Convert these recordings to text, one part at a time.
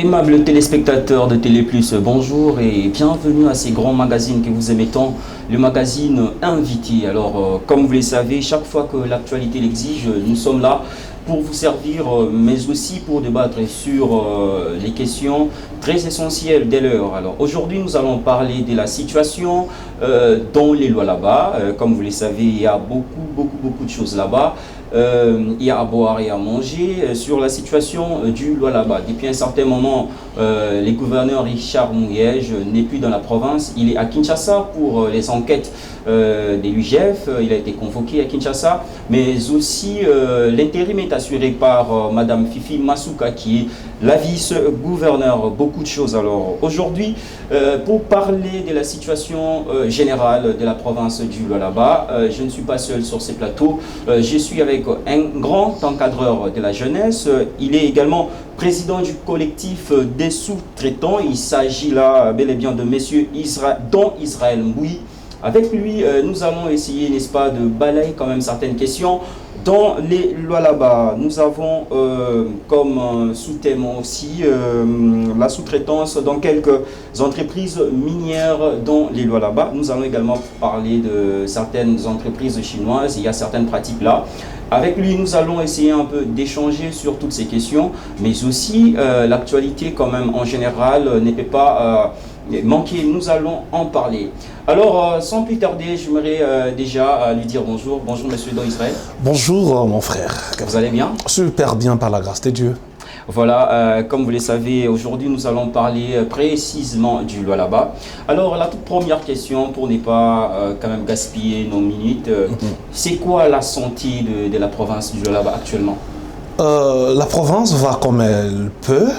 Aimables téléspectateurs de Télé Plus, bonjour et bienvenue à ces grands magazines que vous aimez tant, le magazine Invité. Alors, comme vous le savez, chaque fois que l'actualité l'exige, nous sommes là pour vous servir, mais aussi pour débattre sur les questions très essentielles dès l'heure. Alors, aujourd'hui, nous allons parler de la situation dans les lois là-bas. Comme vous le savez, il y a beaucoup de choses là-bas. Il y a à boire et à manger sur la situation du Lualaba. Depuis un certain moment, le gouverneur Richard Mouyej n'est plus dans la province. Il est à Kinshasa pour les enquêtes de l'UGF. Il a été convoqué à Kinshasa, mais aussi l'intérim est assuré par Madame Fifi Masuka, qui est la vice-gouverneur. Beaucoup de choses. Alors aujourd'hui, pour parler de la situation générale de la province du Lualaba, je ne suis pas seul sur ces plateaux. Je suis avec un grand encadreur de la jeunesse. Il est également président du collectif des sous-traitants. Il s'agit là bel et bien de monsieur Israël Mboui. Avec lui, nous allons essayer, n'est-ce pas, de balayer quand même certaines questions. Dans les lois là-bas, nous avons comme sous-thème aussi la sous-traitance dans quelques entreprises minières dans les lois là-bas. Nous allons également parler de certaines entreprises chinoises. Il y a certaines pratiques là. Avec lui, nous allons essayer un peu d'échanger sur toutes ces questions, mais aussi l'actualité quand même en général ne peut pas manquer. Nous allons en parler. Alors, sans plus tarder, j'aimerais déjà lui dire bonjour. Bonjour, monsieur Don Israël. Bonjour, mon frère. Vous allez bien? Super bien, par la grâce de Dieu. Voilà, comme vous le savez, aujourd'hui nous allons parler précisément du Lualaba. Alors la toute première question, pour ne pas quand même gaspiller nos minutes, c'est quoi la santé de la province du Lualaba actuellement? La province va comme elle peut.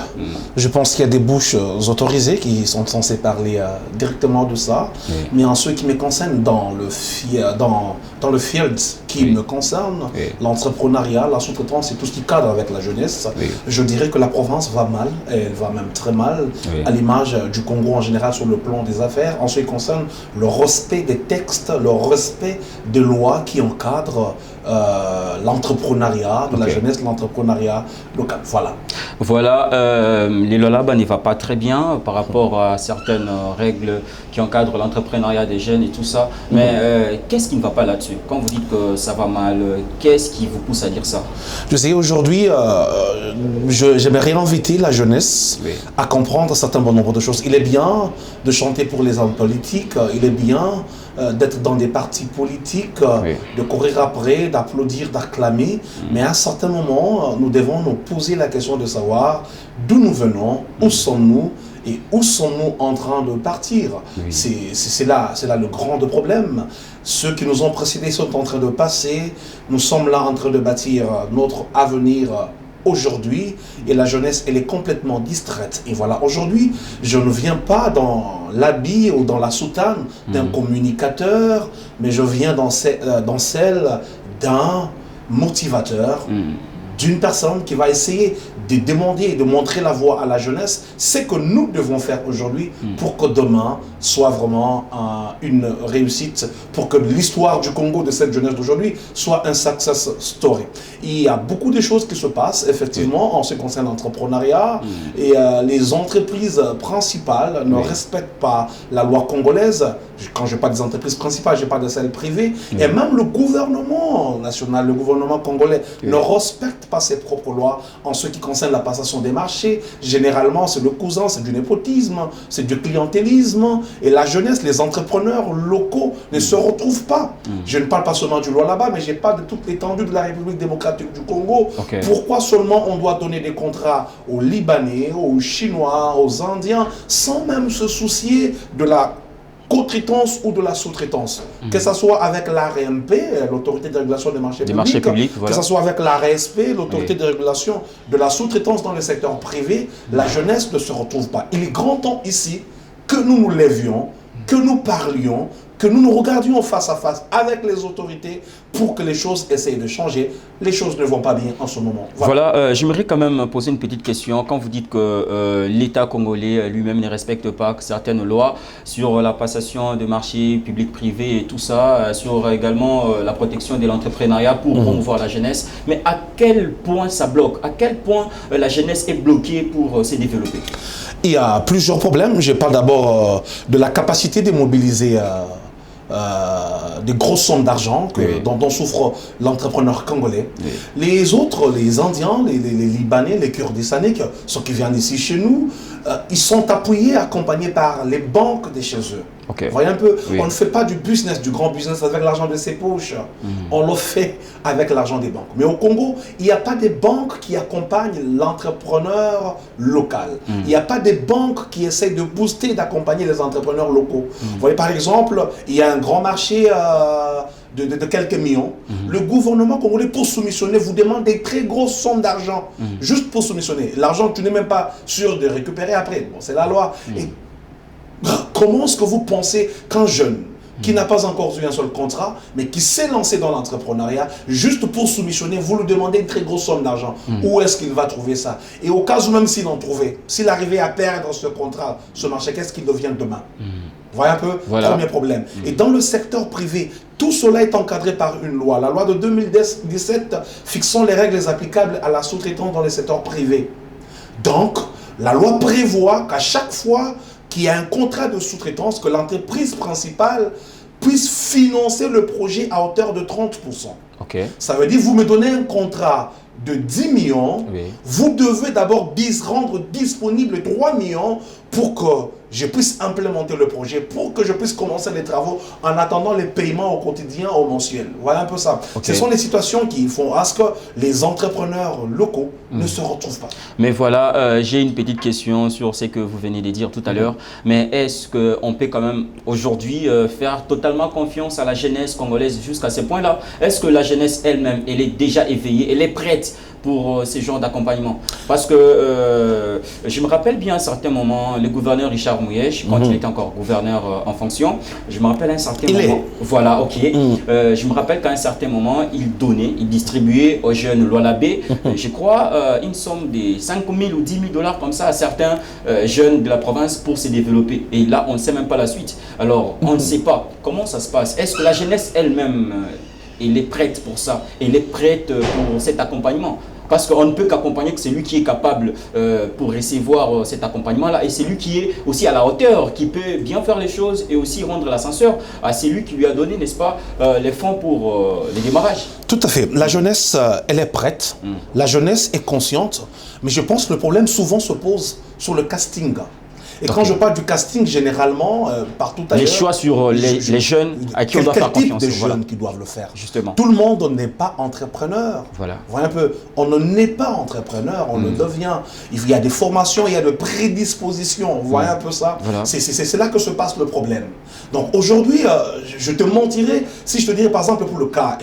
Je pense qu'il y a des bouches autorisées qui sont censées parler directement de ça. Mais en ce qui me concerne, dans le field qui me concerne, l'entrepreneuriat, la sous-traitance et tout ce qui cadre avec la jeunesse, je dirais que la province va mal, elle va même très mal, à l'image du Congo en général sur le plan des affaires, en ce qui concerne le respect des textes, le respect des lois qui encadrent l'entrepreneuriat de la jeunesse, l'entrepreneuriat local. Voilà. Voilà, les Lualaba ne va pas très bien par rapport à certaines règles qui encadrent l'entrepreneuriat des jeunes et tout ça. Mais qu'est-ce qui ne va pas là-dessus? Quand vous dites que ça va mal, qu'est-ce qui vous pousse à dire ça? Je sais, aujourd'hui, j'aimerais inviter la jeunesse à comprendre un certain nombre de choses. Il est bien de chanter pour les hommes politiques, il est bien d'être dans des partis politiques, de courir après, d'applaudir, d'acclamer. Mais à un certain moment, nous devons nous poser la question de savoir d'où nous venons, où sommes-nous et où sommes-nous en train de partir. C'est là le grand problème. Ceux qui nous ont précédés sont en train de passer. Nous sommes là en train de bâtir notre avenir aujourd'hui, et la jeunesse, elle est complètement distraite. Et voilà, aujourd'hui, je ne viens pas dans l'habit ou dans la soutane d'un communicateur, mais je viens dans celle d'un motivateur, d'une personne qui va essayer de demander et de montrer la voie à la jeunesse, c'est que nous devons faire aujourd'hui pour que demain soit vraiment une réussite, pour que l'histoire du Congo de cette jeunesse d'aujourd'hui soit un success story. Il y a beaucoup de choses qui se passent effectivement en ce qui concerne l'entrepreneuriat, et les entreprises principales ne respectent pas la loi congolaise. Quand je parle des entreprises principales, je parle de celles privées, et même le gouvernement national, le gouvernement congolais ne respecte pas ses propres lois en ce qui concerne la passation des marchés. Généralement, c'est le cousin, c'est du népotisme, c'est du clientélisme, et la jeunesse, les entrepreneurs locaux ne se retrouvent pas. Je ne parle pas seulement du Lualaba, mais je parle de toute l'étendue de la République démocratique du Congo. Pourquoi seulement on doit donner des contrats aux Libanais, aux Chinois, aux Indiens, sans même se soucier de la co-traitance ou de la sous-traitance, que ce soit avec l'ARMP, l'autorité de régulation des marchés publics, que ce soit avec l'ARSP, l'autorité de régulation de la sous-traitance dans le secteur privé, la jeunesse ne se retrouve pas. Il est grand temps ici que nous nous lévions, que nous parlions, que nous nous regardions face à face avec les autorités pour que les choses essayent de changer. Les choses ne vont pas bien en ce moment. Voilà, j'aimerais quand même poser une petite question. Quand vous dites que l'État congolais lui-même ne respecte pas certaines lois sur la passation de marchés publics-privés et tout ça, sur également la protection de l'entrepreneuriat pour promouvoir la jeunesse, mais à quel point ça bloque? À quel point la jeunesse est bloquée pour se développer? Il y a plusieurs problèmes. Je parle d'abord de la capacité de mobiliser des grosses sommes d'argent dont souffre l'entrepreneur congolais. Les autres, les Indiens, les Libanais, les Kurdistanais, ceux qui viennent ici chez nous, ils sont appuyés, accompagnés par les banques de chez eux. Vous voyez un peu, on ne fait pas du business, du grand business avec l'argent de ses poches. On le fait avec l'argent des banques. Mais au Congo, il n'y a pas de banques qui accompagnent l'entrepreneur local. Il n'y a pas de banques qui essayent de booster, d'accompagner les entrepreneurs locaux. Vous voyez, par exemple, il y a un grand marché de quelques millions. Le gouvernement congolais, pour soumissionner, vous demande des très grosses sommes d'argent, juste pour soumissionner. L'argent, tu n'es même pas sûr de récupérer après. Bon, c'est la loi. Et comment est-ce que vous pensez qu'un jeune qui n'a pas encore eu un seul contrat, mais qui s'est lancé dans l'entrepreneuriat, juste pour soumissionner, vous lui demandez une très grosse somme d'argent, où est-ce qu'il va trouver ça? Et au cas où même s'il en trouvait, s'il arrivait à perdre ce contrat, ce marché, qu'est-ce qu'il devient demain? Vous voyez un peu? Premier problème. Et dans le secteur privé, tout cela est encadré par une loi. La loi de 2017 fixant les règles applicables à la sous-traitance dans le secteur privé. Donc, la loi prévoit qu'à chaque fois qu'il y a un contrat de sous-traitance, que l'entreprise principale puisse financer le projet à hauteur de 30%. Ça veut dire, vous me donnez un contrat de 10 millions, vous devez d'abord rendre disponible 3 millions pour que je puisse implémenter le projet, pour que je puisse commencer les travaux en attendant les paiements au quotidien, au mensuel. Voilà un peu ça. Ce sont les situations qui font à ce que les entrepreneurs locaux ne se retrouvent pas. Mais voilà, j'ai une petite question sur ce que vous venez de dire tout à l'heure. Mais est-ce qu'on peut quand même aujourd'hui faire totalement confiance à la jeunesse congolaise jusqu'à ce point-là? Est-ce que la jeunesse elle-même, elle est déjà éveillée, elle est prête pour ce genre d'accompagnement? Parce que je me rappelle bien à un certain moment, le gouverneur Richard Mouyèche, quand il était encore gouverneur en fonction, je me rappelle à un certain moment, voilà, je me rappelle qu'à un certain moment, il donnait, il distribuait aux jeunes Lualabé, je crois, une somme de 5 000 ou 10 000 dollars comme ça à certains jeunes de la province pour se développer. Et là, on ne sait même pas la suite. Alors, on ne sait pas comment ça se passe. Est-ce que la jeunesse elle-même, elle est prête pour ça? Elle est prête pour cet accompagnement? Parce qu'on ne peut qu'accompagner que celui qui est capable pour recevoir cet accompagnement-là, et celui qui est aussi à la hauteur, qui peut bien faire les choses et aussi rendre l'ascenseur à celui qui lui a donné, n'est-ce pas, les fonds pour le démarrage. Tout à fait. La jeunesse, elle est prête. La jeunesse est consciente. Mais je pense que le problème souvent se pose sur le casting. Et quand je parle du casting, généralement, partout ailleurs... Les choix sur les jeunes à qui on doit faire confiance. Quel type de jeunes qui doivent le faire? Justement. Tout le monde n'est pas entrepreneur. Voilà. Voyez un peu, on ne naît pas entrepreneur, on le devient. Il y a des formations, il y a des prédispositions. Vous voyez un peu ça? Voilà. C'est là que se passe le problème. Donc aujourd'hui, je te mentirais si je te dirais par exemple pour le cas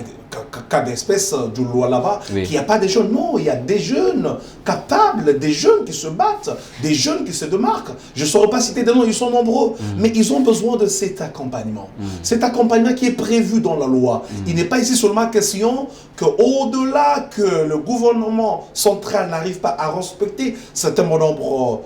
d'espèce du Lualaba, qu'il n'y a pas des jeunes. Non, il y a des jeunes capables, des jeunes qui se battent, des jeunes qui se démarquent. Je ne saurais pas citer des noms, ils sont nombreux, mais ils ont besoin de cet accompagnement. Cet accompagnement qui est prévu dans la loi. Il n'est pas ici seulement question qu'au-delà que le gouvernement central n'arrive pas à respecter certain nombre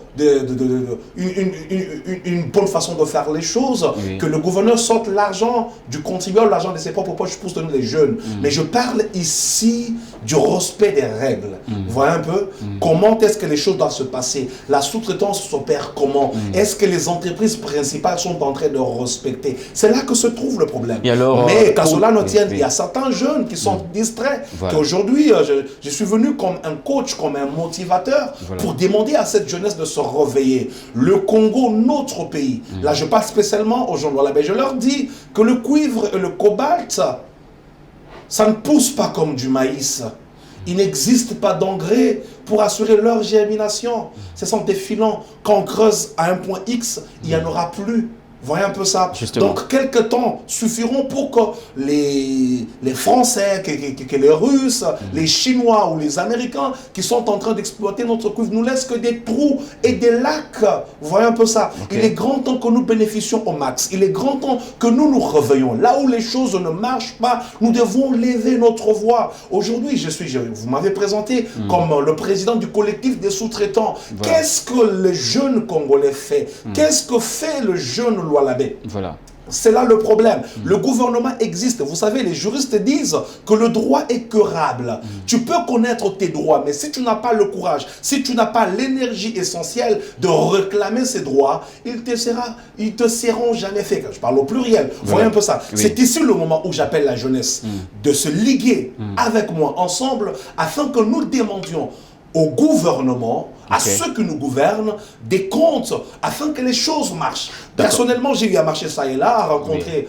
une bonne façon de faire les choses, que le gouverneur sorte l'argent du contribuable, l'argent de ses propres poches pour donner les jeunes. Mais je parle ici du respect des règles. Vous voyez un peu comment est-ce que les choses doivent se passer? La sous-traitance s'opère comment? Est-ce que les entreprises principales sont en train de respecter? C'est là que se trouve le problème. Et alors, mais qu'à cela ne tienne, il y a certains jeunes qui sont distraits. Qu'aujourd'hui, je suis venu comme un coach, comme un motivateur pour demander à cette jeunesse de se réveiller. Le Congo, notre pays, là je parle spécialement aux gens de la baie, je leur dis que le cuivre et le cobalt, ça ne pousse pas comme du maïs. Il n'existe pas d'engrais pour assurer leur germination. Ce sont des filons. Quand on creuse à un point X, il n'y en aura plus. Voyez un peu ça. Justement. Donc, quelques temps suffiront pour que les Français, que les Russes, les Chinois ou les Américains qui sont en train d'exploiter notre cuivre nous laissent que des trous et des lacs. Voyez un peu ça. Okay. Il est grand temps que nous bénéficions au max. Il est grand temps que nous nous réveillons. Là où les choses ne marchent pas, nous devons lever notre voix. Aujourd'hui, vous m'avez présenté comme le président du collectif des sous-traitants. Voilà. Qu'est-ce que le jeune Congolais fait? Qu'est-ce que fait le jeune Lualabé? Voilà. C'est là le problème. Le gouvernement existe. Vous savez, les juristes disent que le droit est querable. Tu peux connaître tes droits, mais si tu n'as pas le courage, si tu n'as pas l'énergie essentielle de réclamer ces droits, ils te seront jamais faits. Je parle au pluriel. Voyez un peu ça. Oui. C'est ici le moment où j'appelle la jeunesse de se liguer avec moi ensemble afin que nous demandions au gouvernement, à ceux qui nous gouvernent, des comptes afin que les choses marchent. Personnellement, j'ai eu à marcher ça et là, à rencontrer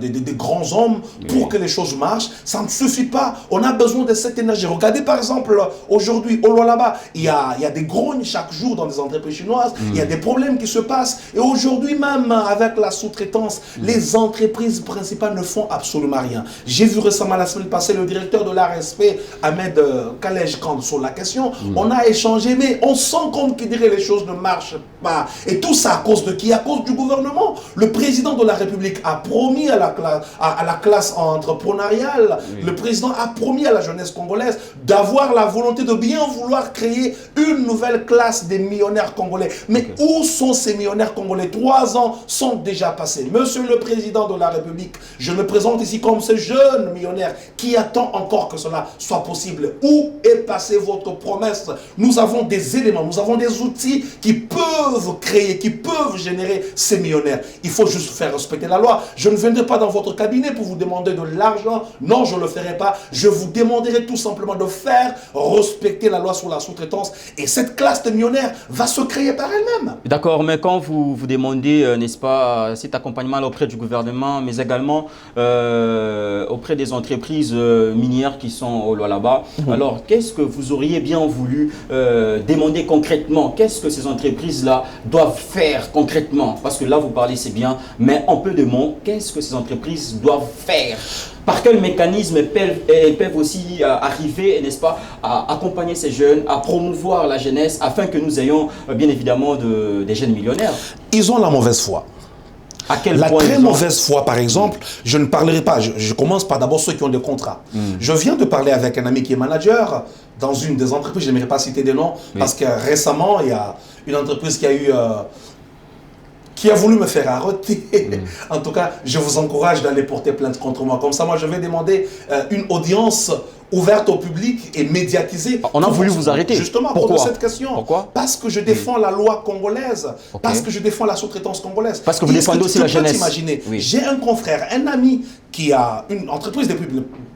des grands hommes pour que les choses marchent. Ça ne suffit pas. On a besoin de cette énergie. Regardez par exemple, aujourd'hui, au Lualaba, il y a des grognes chaque jour dans des entreprises chinoises. Il y a des problèmes qui se passent. Et aujourd'hui même, avec la sous-traitance, les entreprises principales ne font absolument rien. J'ai vu récemment, la semaine passée, le directeur de l'ARSP, Ahmed Kalej Kand, sur la question. On a échangé, mais on sent compte qu'il dirait les choses ne marchent pas. Et tout ça à cause de qui? À cause du gouvernement. Le président de la République a promis à la classe entrepreneuriale, le président a promis à la jeunesse congolaise d'avoir la volonté de bien vouloir créer une nouvelle classe des millionnaires congolais. Mais où sont ces millionnaires congolais? 3 ans sont déjà passés. Monsieur le président de la République, je me présente ici comme ce jeune millionnaire qui attend encore que cela soit possible. Où est passée votre promesse? Nous avons des éléments, nous avons des outils qui peuvent créer, qui peuvent générer ces millionnaires. Il faut juste faire respecter la loi. Je ne viendrai pas dans votre cabinet pour vous demander de l'argent. Non, je ne le ferai pas. Je vous demanderai tout simplement de faire respecter la loi sur la sous-traitance. Et cette classe de millionnaires va se créer par elle-même. D'accord, mais quand vous demandez, n'est-ce pas, cet accompagnement auprès du gouvernement, mais également auprès des entreprises minières qui sont au Lualaba, alors qu'est-ce que vous auriez bien voulu demander concrètement? Qu'est-ce que ces entreprises-là doivent faire concrètement? Parce que là, vous parlez, c'est bien, mais en peu de mots, qu'est-ce que ces entreprises doivent faire? Par quel mécanisme elles peuvent aussi arriver, n'est-ce pas, à accompagner ces jeunes, à promouvoir la jeunesse, afin que nous ayons bien évidemment des jeunes millionnaires? Ils ont la mauvaise foi. À quel la point très mauvaise foi, par exemple, je ne parlerai pas, je commence par d'abord ceux qui ont des contrats. Je viens de parler avec un ami qui est manager dans une des entreprises, je n'aimerais pas citer des noms, parce que récemment, il y a une entreprise qui a voulu me faire arrêter. En tout cas, je vous encourage d'aller porter plainte contre moi. Comme ça, moi, je vais demander une audience ouverte au public et médiatisée. On a voulu vous arrêter. Justement, pourquoi? Pour cette question. Pourquoi? Parce que je défends la loi congolaise. Parce que je défends la sous-traitance congolaise. Parce que vous défendez aussi la jeunesse. T'imaginer, j'ai un confrère, un ami qui a une entreprise depuis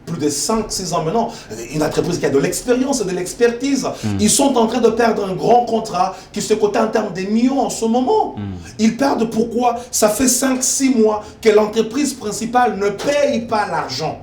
plus de 5-6 ans maintenant, une entreprise qui a de l'expérience et de l'expertise. Ils sont en train de perdre un grand contrat qui se cotait en termes de millions en ce moment. Ils perdent pourquoi? Ça fait 5-6 mois que l'entreprise principale ne paye pas l'argent.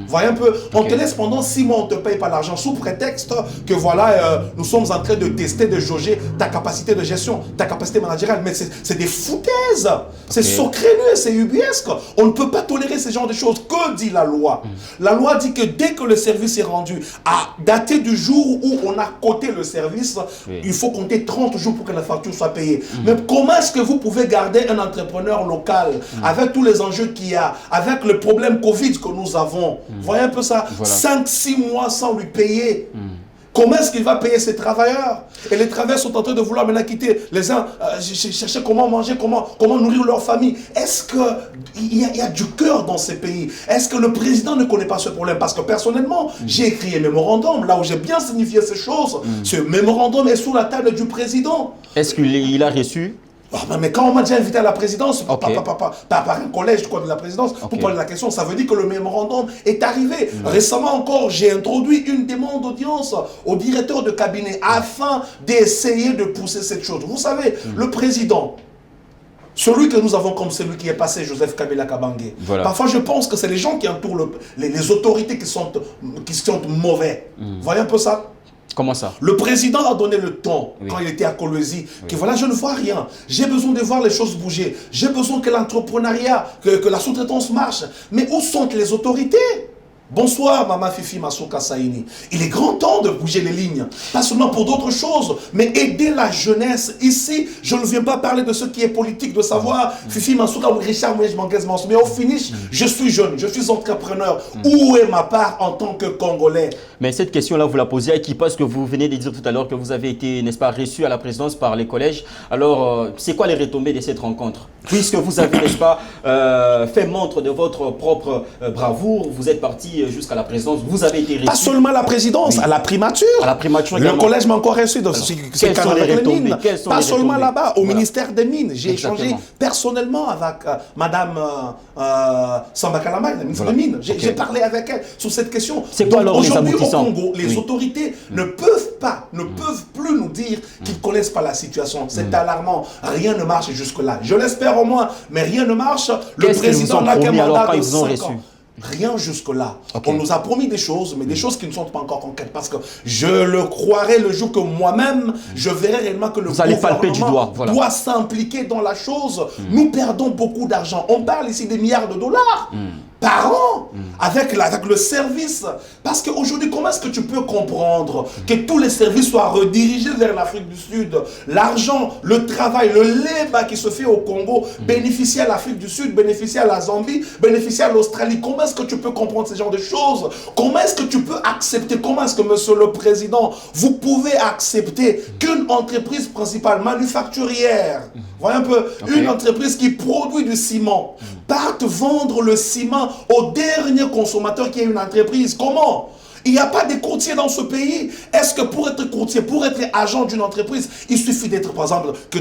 Voyez un peu, on te laisse pendant 6 mois, on ne te paye pas l'argent sous prétexte que voilà, nous sommes en train de tester, de jauger ta capacité de gestion, ta capacité managériale. Mais c'est des foutaises, c'est saucrenu, c'est ubuesque. On ne peut pas tolérer ce genre de choses. Que dit la loi? La loi dit que dès que le service est rendu, à dater du jour où on a coté le service, il faut compter 30 jours pour que la facture soit payée. Mais comment est-ce que vous pouvez garder un entrepreneur local avec tous les enjeux qu'il y a, avec le problème Covid que nous avons? Voyez un peu ça, 5-6 mois sans lui payer. Comment est-ce qu'il va payer ses travailleurs? Et les travailleurs sont en train de vouloir maintenant quitter. Les uns chercher comment manger, comment nourrir leur famille. Est-ce qu'il y a du cœur dans ces pays? Est-ce que le président ne connaît pas ce problème? Parce que personnellement, j'ai écrit un mémorandum, là où j'ai bien signifié ces choses. Ce mémorandum est sous la table du président. Est-ce qu'il a reçu? Mais quand on m'a déjà invité à la présidence, par un collège de la présidence, pour parler de la question, ça veut dire que le mémorandum est arrivé. Récemment encore, j'ai introduit une demande d'audience au directeur de cabinet afin d'essayer de pousser cette chose. Vous savez, le président, celui que nous avons comme celui qui est passé, Joseph Kabila Kabange, parfois je pense que c'est les gens qui entourent les autorités qui sont mauvais. Voyez un peu ça? Comment ça? Le président a donné le ton quand il était à Kolwezi, que voilà, je ne vois rien. J'ai besoin de voir les choses bouger. J'ai besoin que l'entrepreneuriat, que la sous-traitance marche. Mais où sont les autorités? Bonsoir, Maman Fifi Masuka Saini. Il est grand temps de bouger les lignes. Pas seulement pour d'autres choses, mais aider la jeunesse. Ici, je ne viens pas parler de ce qui est politique, de savoir Fifi Masuka ou Richard Mouej Manguez. Mais au finish, je suis jeune, je suis entrepreneur. Où est ma part en tant que Congolais? Mais cette question-là, vous la posez à qui? Parce que vous venez de dire tout à l'heure que vous avez été, n'est-ce pas, reçu à la présidence par les collèges. Alors, c'est quoi les retombées de cette rencontre? Puisque vous avez, n'est-ce pas, fait montre de votre propre bravoure, vous êtes parti jusqu'à la présidence, vous avez été reçu. Pas seulement à la présidence, à la primature. À la primature le collège m'a encore reçu dans quelles sont les retombées? Pas seulement là-bas, au ministère des Mines. J'ai échangé personnellement avec Madame Samba Kalama, la ministre des Mines. J'ai parlé avec elle sur cette question. C'est quoi alors les aujourd'hui au aboutissants? Congo, les autorités ne peuvent plus nous dire qu'ils ne connaissent pas la situation. C'est alarmant. Rien ne marche jusque-là. Je l'espère au moins, mais rien ne marche. Le président n'a qu'un mandat de 5 ans. Rien jusque-là. On nous a promis des choses, mais des choses qui ne sont pas encore concrètes. Parce que je le croirai le jour que moi-même, je verrai réellement que le gouvernement doit s'impliquer dans la chose. Nous perdons beaucoup d'argent. On parle ici des milliards de dollars par an avec le service. Parce qu'aujourd'hui, comment est-ce que tu peux comprendre que tous les services soient redirigés vers l'Afrique du Sud? L'argent, le travail, le lait qui se fait au Congo bénéficie à l'Afrique du Sud, bénéficie à la Zambie, bénéficie à l'Australie. Comment est-ce que tu peux comprendre ce genre de choses? Comment est-ce que tu peux accepter? Comment est-ce que, monsieur le président, vous pouvez accepter qu'une entreprise principale manufacturière, voyez un peu, une entreprise qui produit du ciment, parte vendre le ciment au dernier consommateur qui est une entreprise? Comment? Il n'y a pas de courtier dans ce pays. Est-ce que pour être courtier, pour être agent d'une entreprise, il suffit d'être, par exemple, que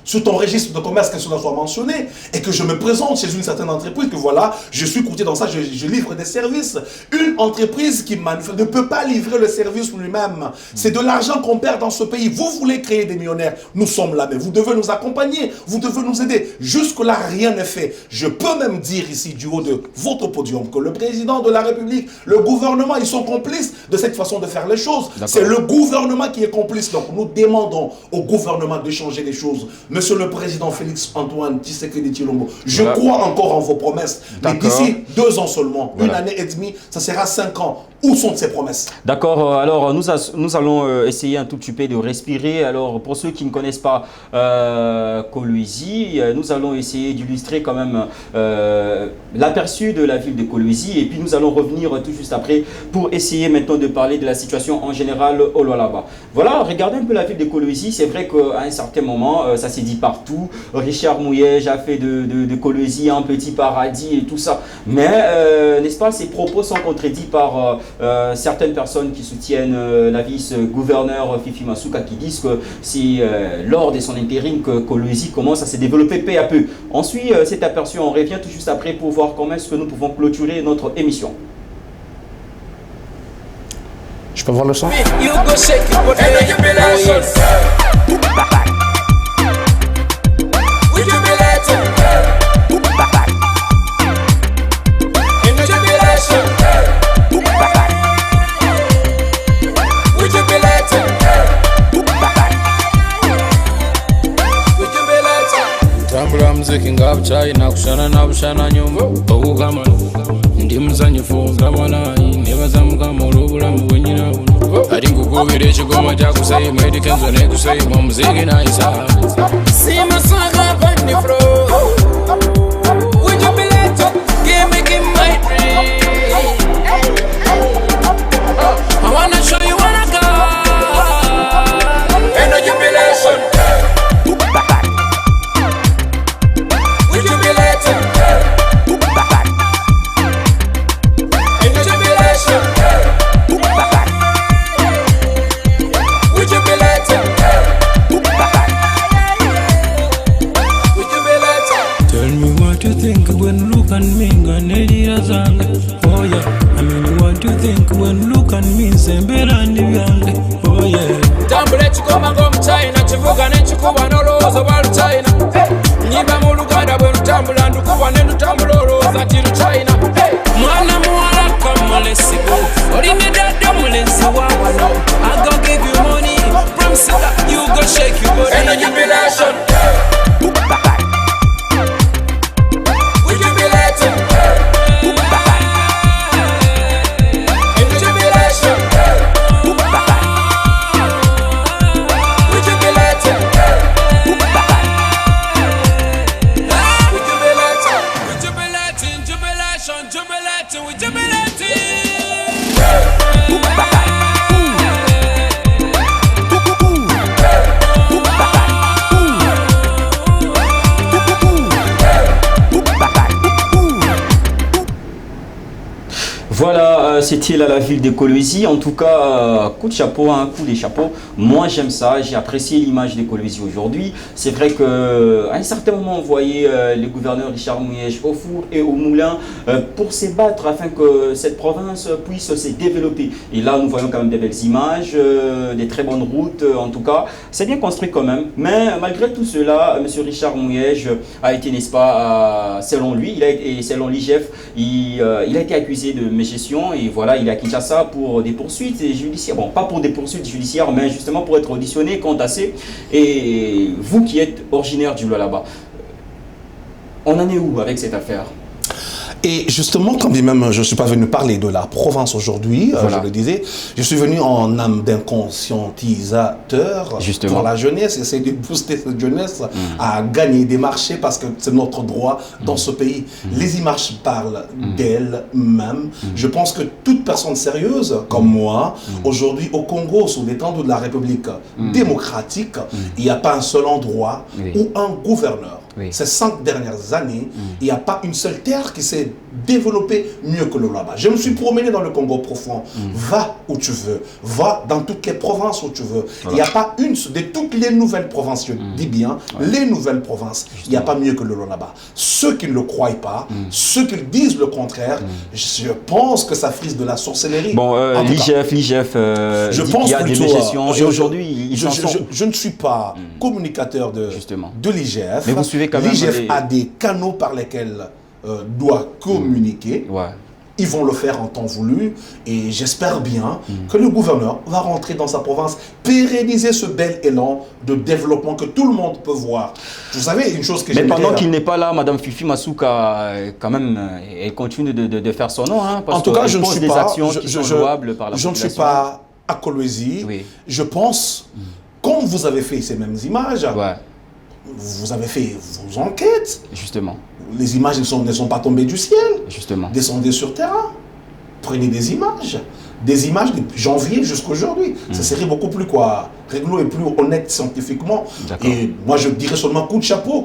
sur ton registre de commerce, que cela soit mentionné, et que je me présente chez une certaine entreprise, que voilà, je suis courtier dans ça, je livre des services. Une entreprise qui ne peut pas livrer le service lui-même. C'est de l'argent qu'on perd dans ce pays. Vous voulez créer des millionnaires, nous sommes là, mais vous devez nous accompagner, vous devez nous aider. Jusque-là, rien n'est fait. Je peux même dire ici, du haut de votre podium, que le président de la République, le gouvernement, ils sont complices de cette façon de faire les choses. C'est le gouvernement qui est complice. Donc, nous demandons au gouvernement de changer les choses. Monsieur le Président Félix Antoine Tshisekedi Tshilombo, je crois encore en vos promesses. Mais d'ici 2 ans seulement, une année et demie, ça sera 5 ans. Où sont ces promesses? D'accord, alors nous allons essayer un tout petit peu de respirer. Alors pour ceux qui ne connaissent pas Kolwezi, nous allons essayer d'illustrer quand même l'aperçu de la ville de Kolwezi, et puis nous allons revenir tout juste après pour essayer maintenant de parler de la situation en général au Lualaba. Voilà, regardez un peu la ville de Kolwezi. C'est vrai qu'à un certain moment, ça s'est dit partout. Richard Mouej a fait de Kolwezi un petit paradis et tout ça. Mais, n'est-ce pas, ces propos sont contredits par certaines personnes qui soutiennent la vice-gouverneur Fifi Masuka, qui disent que c'est lors de son intérim que Kolwezi commence à se développer peu à peu. On suit cet aperçu, on revient tout juste après pour voir comment est-ce que nous pouvons clôturer notre émission. Je peux voir le son? Muziki ngabchayina kushana na bushana nyumba okugama ndi muzanyifu ngabanayi nebaza mugama olw'obulamu bwenyina buno ali nkukubira ekigoma kyakusayima edikenzo nekusayima omuziki nayisa simasanga panifro would you be let to give my dream I wanna show you what I got energy jubilation. Oh yeah, I mean what you think when look at me sembera ndi byange. Oh yeah, tambule chikoma ngo mchina chivuga ne chikuba noloza bwa China. Nyimba mu Luganda bwe lutambula ndukuba ne lutambula oloza ti China. Mwana muwala kamale sigo. Oli Voilà, c'était là la ville de Kolwezi. En tout cas, coup de chapeau, un coup des chapeaux. Moi, j'aime ça. J'ai apprécié l'image de Kolwezi aujourd'hui. C'est vrai qu'à un certain moment, on voyait le gouverneur Richard Mouyej au four et au moulin pour se battre afin que cette province puisse se développer. Et là, nous voyons quand même des belles images, des très bonnes routes. En tout cas, c'est bien construit quand même. Mais malgré tout cela, M. Richard Mouyej a été, n'est-ce pas, selon lui, et selon l'IGF, il a été accusé de mégestion et voilà, il est à Kinshasa pour des poursuites judiciaires. Bon, pas pour des poursuites judiciaires, mais justement pour être auditionné, condamné. Et vous qui êtes originaire du Lualaba, on en est où avec cette affaire? Et justement, quand bien même je ne suis pas venu parler de la province aujourd'hui, voilà. Je le disais, je suis venu en âme d'un conscientisateur pour la jeunesse, essayer de booster cette jeunesse à gagner des marchés parce que c'est notre droit dans ce pays. Les images parlent d'elles-mêmes. Je pense que toute personne sérieuse comme moi, aujourd'hui au Congo, sous l'étendue de la République démocratique, il n'y a pas un seul endroit où un gouverneur, ces 5 dernières années, il n'y a pas une seule terre qui s'est développée mieux que le Lualaba. Je me suis promené dans le Congo profond. Va où tu veux. Va dans toutes les provinces où tu veux. Il n'y a pas une de toutes les nouvelles provinces, je dis bien, les nouvelles provinces, il n'y a pas mieux que le Lualaba. Ceux qui ne le croient pas, ceux qui disent le contraire, je pense que ça frise de la sorcellerie. Bon, l'IGF je dit pense qu'il y a plutôt, des mégestions et aujourd'hui, je ne suis pas communicateur de l'IGF. Mais vous suivez quand même l'IGF a des canaux par lesquels doit communiquer. Ils vont le faire en temps voulu et j'espère bien que le gouverneur va rentrer dans sa province, pérenniser ce bel élan de développement que tout le monde peut voir. Vous savez, une chose que mais pendant qu'il n'est pas là, Madame Fifi Masuka, quand même, elle continue de faire son nom. Hein, parce en tout cas, je ne suis pas, je ne suis pas à Kolwezi. Je pense, comme vous avez fait ces mêmes images, vous avez fait vos enquêtes. Justement. Les images ne sont pas tombées du ciel. Justement. Descendez sur terrain. Prenez des images. Des images de janvier jusqu'à aujourd'hui. Ça serait beaucoup plus réglo et plus honnête scientifiquement. Et moi, je dirais seulement coup de chapeau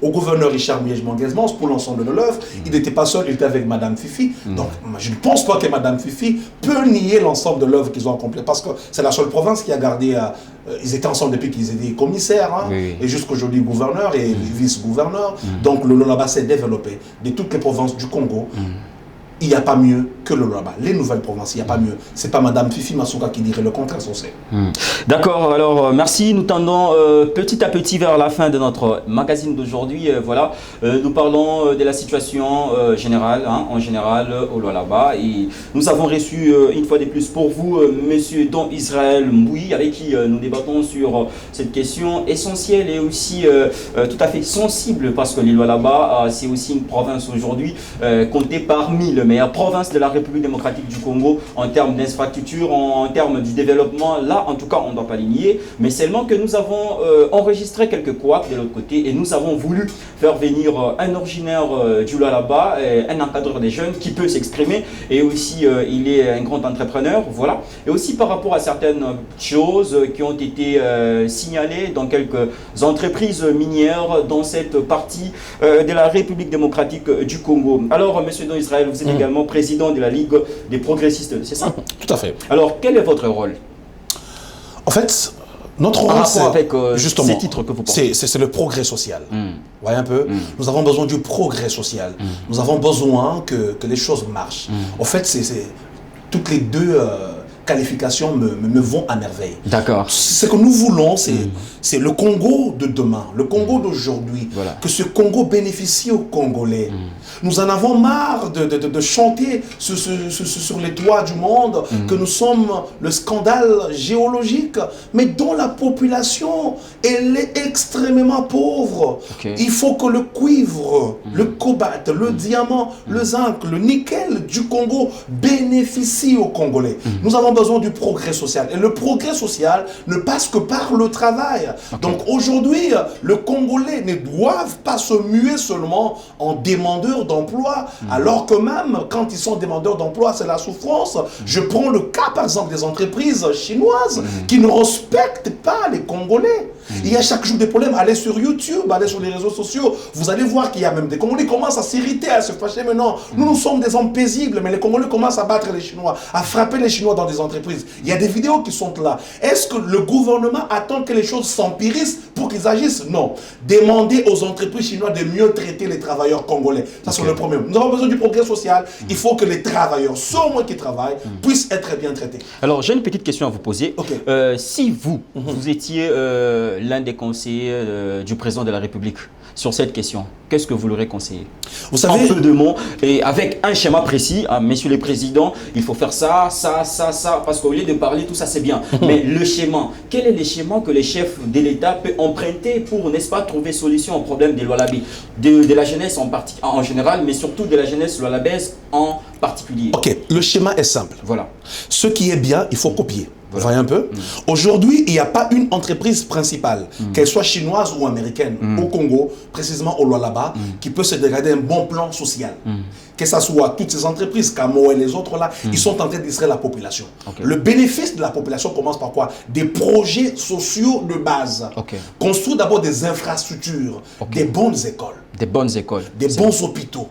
au gouverneur Richard Mouyej Manguesmans pour l'ensemble de l'œuvre. Il n'était pas seul, il était avec Madame Fifi. Donc, je ne pense pas que Madame Fifi peut nier l'ensemble de l'œuvre qu'ils ont accomplie. Parce que c'est la seule province qui a gardé... ils étaient ensemble depuis qu'ils étaient commissaires. Et jusqu'aujourd'hui, gouverneur et vice-gouverneur. Donc, le Lualaba s'est développé de toutes les provinces du Congo. Il n'y a pas mieux que le Lualaba. Les nouvelles provinces, il n'y a pas mieux. Ce n'est pas Madame Fifi Masuka qui dirait le contraire, on sait. D'accord, alors merci. Nous tendons petit à petit vers la fin de notre magazine d'aujourd'hui. Voilà, nous parlons de la situation générale, en général, au Lualaba. Et nous avons reçu une fois de plus pour vous, Monsieur Don Israël Mboui, avec qui nous débattons sur cette question essentielle et aussi tout à fait sensible, parce que le Lualaba, c'est aussi une province aujourd'hui comptée parmi les meilleures provinces de la République démocratique du Congo en termes d'infrastructure, en termes du développement. Là, en tout cas, on ne doit pas les nier, mais seulement que nous avons enregistré quelques couacs de l'autre côté et nous avons voulu faire venir un originaire du Lualaba, un encadreur des jeunes qui peut s'exprimer et aussi il est un grand entrepreneur, voilà. Et aussi par rapport à certaines choses qui ont été signalées dans quelques entreprises minières dans cette partie de la République démocratique du Congo. Alors, Monsieur Don Israël, vous êtes également président de la Ligue des progressistes, c'est ça? Tout à fait. Alors, quel est votre rôle? En fait, notre rôle, c'est avec justement ces titres que vous portez. C'est le progrès social. Vous voyez un peu? Nous avons besoin du progrès social. Nous avons besoin que les choses marchent. En fait, toutes les deux qualifications me vont à merveille. D'accord. Ce que nous voulons, c'est le Congo de demain, le Congo d'aujourd'hui, que ce Congo bénéficie aux Congolais. Nous en avons marre de chanter sur les toits du monde que nous sommes le scandale géologique, mais dont la population, elle est extrêmement pauvre. Il faut que le cuivre, le cobalt, le diamant, le zinc, le nickel du Congo bénéficie aux Congolais. Nous avons besoin du progrès social. Et le progrès social ne passe que par le travail. Donc aujourd'hui, le Congolais ne doivent pas se muer seulement en demandeurs d'emploi, alors que même quand ils sont demandeurs d'emploi, c'est la souffrance. Je prends le cas par exemple des entreprises chinoises qui ne respectent pas les Congolais. Il y a chaque jour des problèmes. Allez sur YouTube, allez sur les réseaux sociaux. Vous allez voir qu'il y a même des Congolais qui commencent à s'irriter, à se fâcher. Mais non, nous sommes des hommes paisibles, mais les Congolais commencent à battre les Chinois, à frapper les Chinois dans des entreprises. Il y a des vidéos qui sont là. Est-ce que le gouvernement attend que les choses s'empirissent pour qu'ils agissent? Non. Demandez aux entreprises chinoises de mieux traiter les travailleurs congolais. Ça, c'est le problème. Nous avons besoin du progrès social. Il faut que les travailleurs, ceux au moins qui travaillent, puissent être bien traités. Alors, j'ai une petite question à vous poser. Si vous étiez l'un des conseillers du président de la République sur cette question, qu'est-ce que vous leur conseillez? Vous savez, en peu de mots et avec un schéma précis. Messieurs les présidents, il faut faire ça, ça, ça, ça, parce qu'au lieu de parler, tout ça c'est bien. Mais le schéma, quel est le schéma que les chefs de l'État peuvent emprunter pour, n'est-ce pas, trouver solution au problème des Lualabé, de la jeunesse en général, mais surtout de la jeunesse lualabaise en particulier? Ok, le schéma est simple. Voilà. Ce qui est bien, il faut copier. Vous Voilà. voyez un peu? Aujourd'hui, il n'y a pas une entreprise principale, qu'elle soit chinoise ou américaine, au Congo, précisément au Lualaba, qui peut se dégrader un bon plan social. Que ce soit toutes ces entreprises, Camo et les autres là, ils sont en train de distraire la population. Le bénéfice de la population commence par quoi? Des projets sociaux de base. Construire d'abord des infrastructures, des bonnes écoles. Des bonnes écoles. Des bons hôpitaux.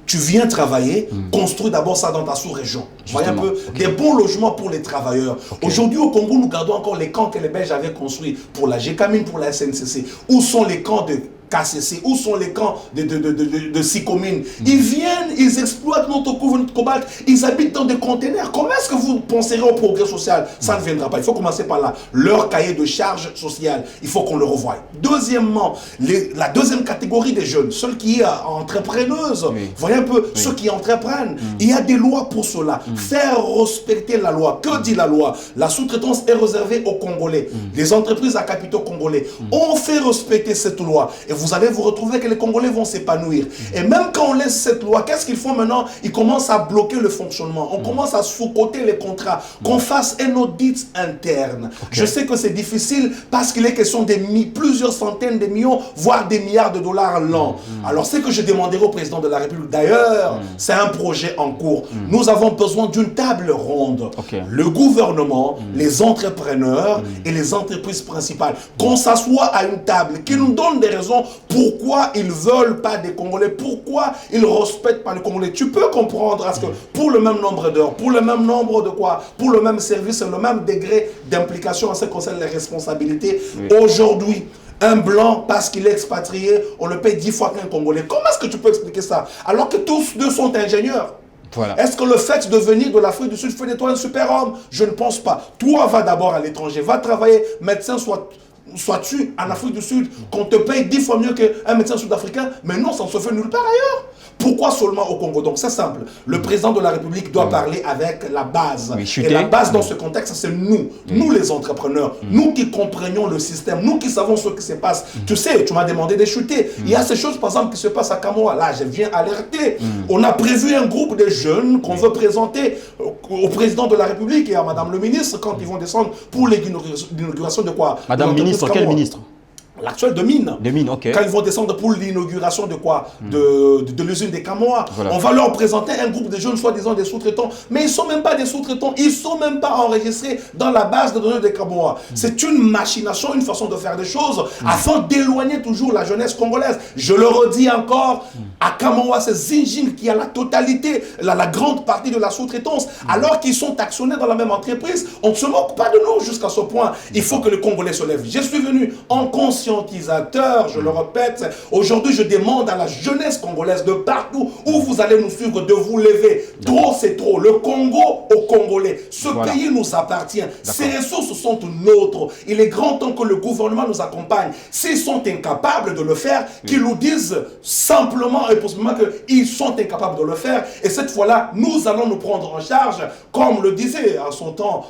Tu viens travailler, construis d'abord ça dans ta sous-région. Voyez un peu, des bons logements pour les travailleurs. Aujourd'hui au Congo, nous gardons encore les camps que les Belges avaient construits pour la GECAMINE, pour la SNCC. Où sont les camps de KCC? Où sont les camps de Sicomine? Ils viennent, ils exploitent notre couvre, notre cobalt, ils habitent dans des containers. Comment est-ce que vous penserez au progrès social? Ça ne viendra pas. Il faut commencer par là. Leur cahier de charge sociale, il faut qu'on le revoie. Deuxièmement, la deuxième catégorie des jeunes, ceux qui sont entrepreneuses, voyez un peu, ceux qui entreprennent, il y a des lois pour cela. Faire respecter la loi. Que dit la loi? La sous-traitance est réservée aux Congolais, les entreprises à capitaux congolais. On fait respecter cette loi. Et vous allez vous retrouver que les Congolais vont s'épanouir. Et même quand on laisse cette loi, qu'est-ce qu'ils font maintenant? Ils commencent à bloquer le fonctionnement. On commence à sous-coter les contrats. Qu'on fasse un audit interne. Je sais que c'est difficile parce qu'il est question de plusieurs centaines de millions, voire des milliards de dollars l'an. Alors, c'est que je demanderai au président de la République. D'ailleurs, c'est un projet en cours. Nous avons besoin d'une table ronde. Le gouvernement, les entrepreneurs et les entreprises principales. Qu'on s'assoie à une table, qui nous donne des raisons pourquoi ils ne veulent pas des Congolais, pourquoi ils ne respectent pas les Congolais. Tu peux comprendre parce que pour le même nombre d'heures, pour le même nombre de quoi, pour le même service, le même degré d'implication en ce qui concerne les responsabilités, aujourd'hui, un blanc, parce qu'il est expatrié, on le paye 10 fois qu'un Congolais. Comment est-ce que tu peux expliquer ça? Alors que tous deux sont ingénieurs. Est-ce que le fait de venir de l'Afrique du Sud fait de toi un super homme? Je ne pense pas. Toi, va d'abord à l'étranger, va travailler, médecin, sois-tu en Afrique du Sud, qu'on te paye 10 fois mieux qu'un médecin sud-africain, mais non, ça ne se fait nulle part ailleurs. Pourquoi seulement au Congo? Donc c'est simple, le président de la République doit parler avec la base. Et la base dans ce contexte, c'est nous, nous les entrepreneurs, nous qui comprenions le système, nous qui savons ce qui se passe. Tu sais, tu m'as demandé de chuter. Il y a ces choses par exemple qui se passent à Kamoa. Là, je viens alerter. On a prévu un groupe de jeunes qu'on veut présenter au président de la République et à Madame le ministre quand ils vont descendre pour l'inauguration de quoi? Madame ministre, quel ministre? L'actuel de mine. De mine, ok. Quand ils vont descendre pour l'inauguration de quoi? De l'usine des Kamoa. On va leur présenter un groupe de jeunes, soi-disant des sous-traitants. Mais ils ne sont même pas des sous-traitants. Ils ne sont même pas enregistrés dans la base de données des Kamoa. C'est une machination, une façon de faire des choses afin d'éloigner toujours la jeunesse congolaise. Je le redis encore, à Kamoa, c'est Zinjin qui a la totalité, la grande partie de la sous-traitance. Alors qu'ils sont actionnés dans la même entreprise, on ne se moque pas de nous jusqu'à ce point. Il faut que le Congolais se lève. Je suis venu en conscientisateur, je le répète. Aujourd'hui, je demande à la jeunesse congolaise de partout où vous allez nous suivre de vous lever. Trop, c'est trop. Le Congo aux Congolais. Ce pays nous appartient. Ces ressources sont nôtres. Il est grand temps que le gouvernement nous accompagne. S'ils sont incapables de le faire, qu'ils nous disent simplement et possiblement qu'ils sont incapables de le faire. Et cette fois-là, nous allons nous prendre en charge, comme le disait à son temps,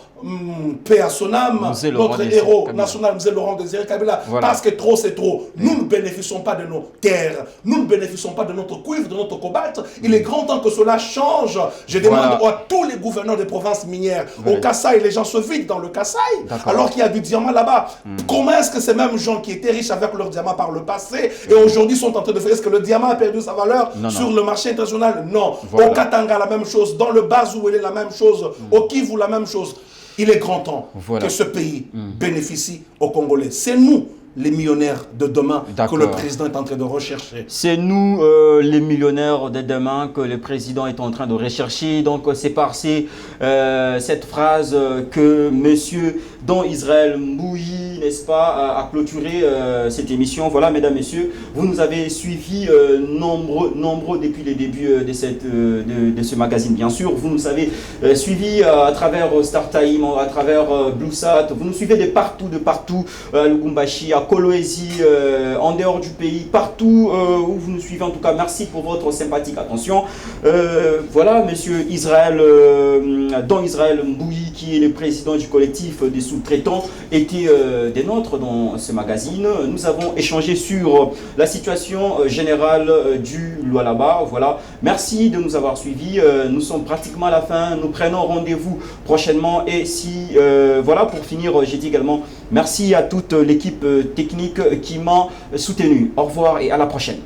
paix à son âme, notre héros national, M. Laurent Désiré Kabila. Parce que trop, c'est trop. Nous ne bénéficions pas de nos terres. Nous ne bénéficions pas de notre cuivre, de notre cobalt. Il est grand temps que cela change. Je demande à tous les gouverneurs des provinces minières, au Kasaï, les gens se vident dans le Kasaï, alors qu'il y a du diamant là-bas. Comment est-ce que ces mêmes gens qui étaient riches avec leur diamant par le passé et aujourd'hui sont en train de faire, est-ce que le diamant a perdu sa valeur sur le marché international? Non. Au Katanga, la même chose. Dans le Bazou, il est la même chose. Au Kivu, la même chose. Il est grand temps que ce pays bénéficie aux Congolais. C'est nous, les millionnaires de demain, que le président est en train de rechercher. C'est nous, les millionnaires de demain, que le président est en train de rechercher. Donc, c'est par cette phrase que monsieur Don Israël Mbouyi, n'est-ce pas, a clôturé cette émission. Voilà, mesdames, messieurs, vous nous avez suivis nombreux depuis le début de ce magazine, bien sûr. Vous nous avez suivis à travers StarTime, à travers BlueSat. Vous nous suivez de partout, à Lubumbashi, à Kolwezi, en dehors du pays, partout où vous nous suivez. En tout cas, merci pour votre sympathique attention. Voilà, monsieur Israël, Don Israël Mbouyi, qui est le président du collectif des sous-traitants, était des nôtres dans ce magazine. Nous avons échangé sur la situation générale du Lualaba. Voilà, merci de nous avoir suivis. Nous sommes pratiquement à la fin. Nous prenons rendez-vous prochainement. Et si, voilà, pour finir, j'ai dit également merci à toute l'équipe technique qui m'a soutenu. Au revoir et à la prochaine.